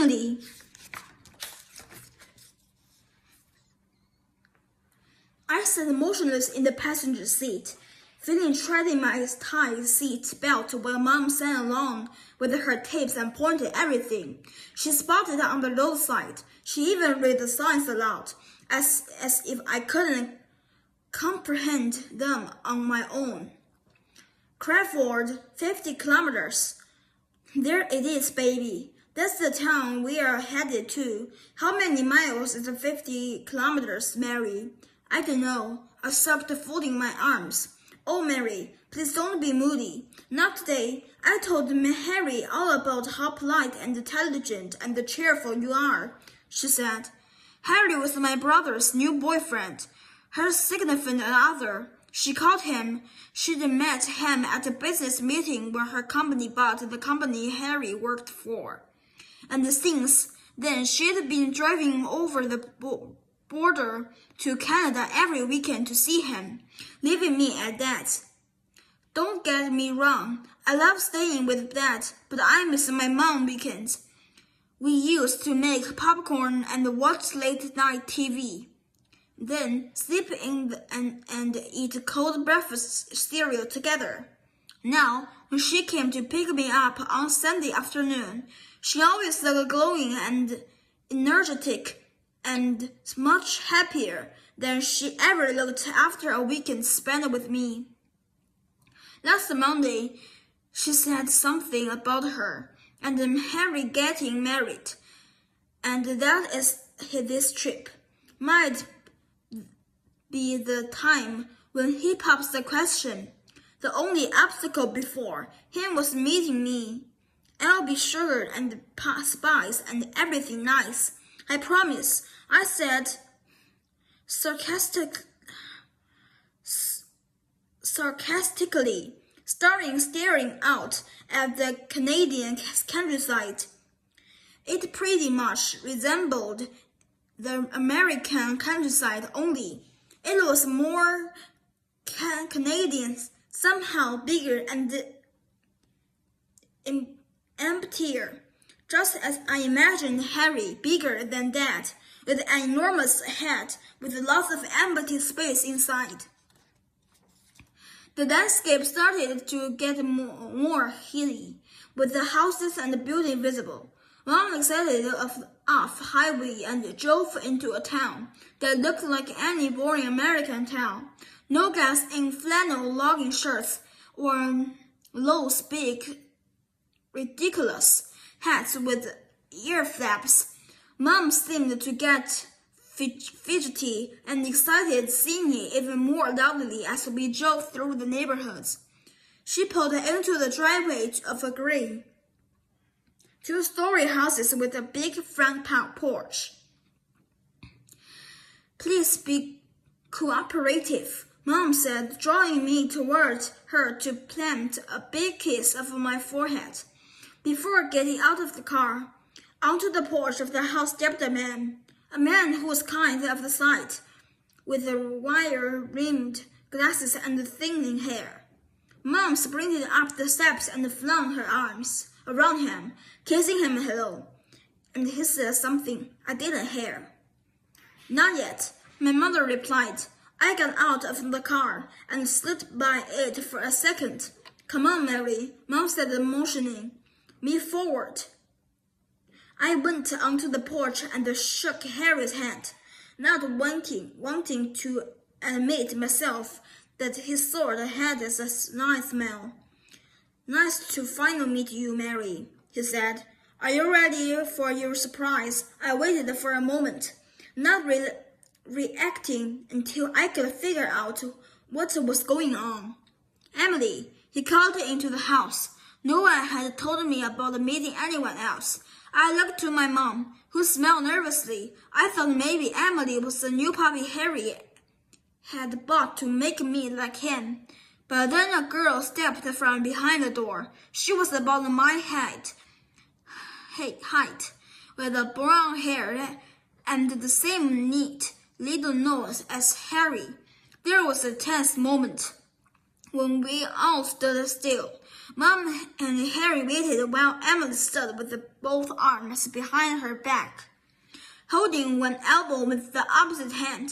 Emily. I sat motionless in the passenger seat, feeling trapped in my tight seat belt while Mom sang along with her tapes and pointed everything she spotted on the roadside. She even read the signs aloud, as if I couldn't comprehend them on my own. Crawford, 50 kilometers. There it is, baby. That's the town we are headed to. How many miles is 50 kilometers, Mary? I don't know. I stopped folding my arms. Oh, Mary, please don't be moody. Not today. I told Harry all about how polite and intelligent and cheerful you are, she said. Harry was my brother's new boyfriend, her significant other. She called him. She'd met him at a business meeting where her company bought the company Harry worked for. And since then, she'd been driving over the border to Canada every weekend to see him, leaving me at that. Don't get me wrong, I love staying with Dad, but I miss my mom weekends. We used to make popcorn and watch late-night TV. Then sleep in and eat cold breakfast cereal together. Now, when she came to pick me up on Sunday afternoon, she always looked glowing and energetic and much happier than she ever looked after a weekend spent with me. Last Monday, she said something about her and Harry getting married, and that is this trip might be the time when he pops the question. The only obstacle before him was meeting me. I'll be sugar and spice and everything nice. I promise, I said sarcastically, staring out at the Canadian countryside. It pretty much resembled the American countryside, only it was more Canadian, somehow bigger and emptier, just as I imagined Harry, bigger than that, with an enormous head with lots of empty space inside. The landscape started to get more hilly, with the houses and the buildings visible. Mom exited off highway and drove into a town that looked like any boring American town. No guys in flannel logging shirts or those big, ridiculous hats with ear flaps. Mom seemed to get fidgety and excited, singing even more loudly as we drove through the neighborhoods. She pulled into the driveway of a gray two-story houses with a big front porch. Please be cooperative, Mom said, drawing me toward her to plant a big kiss on my forehead. Before getting out of the car, onto the porch of the house stepped a man who was kind of the sight, with wire-rimmed glasses and thinning hair. Mom sprinted up the steps and flung her arms around him, kissing him hello, and he said something I didn't hear. Not yet, my mother replied. I got out of the car and slid by it for a second. Come on, Mary, Mom said, motioning me forward. I went onto the porch and shook Harry's hand, not wanting to admit myself that his sword had a nice smell. Nice to finally meet you, Mary, he said. Are you ready for your surprise? I waited for a moment, not reacting until I could figure out what was going on. Emily, he called into the house. No one had told me about meeting anyone else. I looked to my mom, who smiled nervously. I thought maybe Emily was the new puppy Harry had bought to make me like him. But then a girl stepped from behind the door. She was about my height, with brown hair and the same neat little nose as Harry. There was a tense moment when we all stood still. Mom and Harry waited while Emily stood with both arms behind her back, holding one elbow with the opposite hand.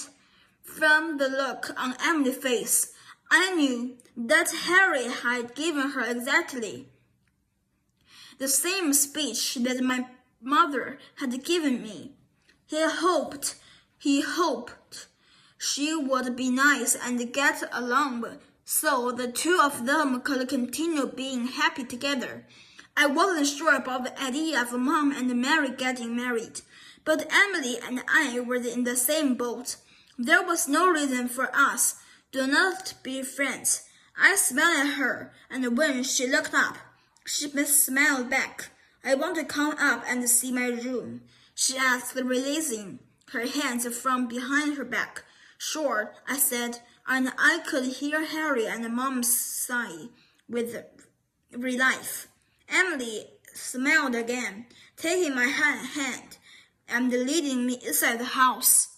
From the look on Emily's face, I knew that Harry had given her exactly the same speech that my mother had given me. He hoped she would be nice and get along so the two of them could continue being happy together. I wasn't sure about the idea of Mom and Mary getting married, but Emily and I were in the same boat. There was no reason for us to not be friends. I smiled at her, and when she looked up, she smiled back. I want to come up and see my room, she asked, releasing her hands from behind her back. Sure, I said, and I could hear Harry and Mom sigh with relief. Emily smiled again, taking my hand and leading me inside the house.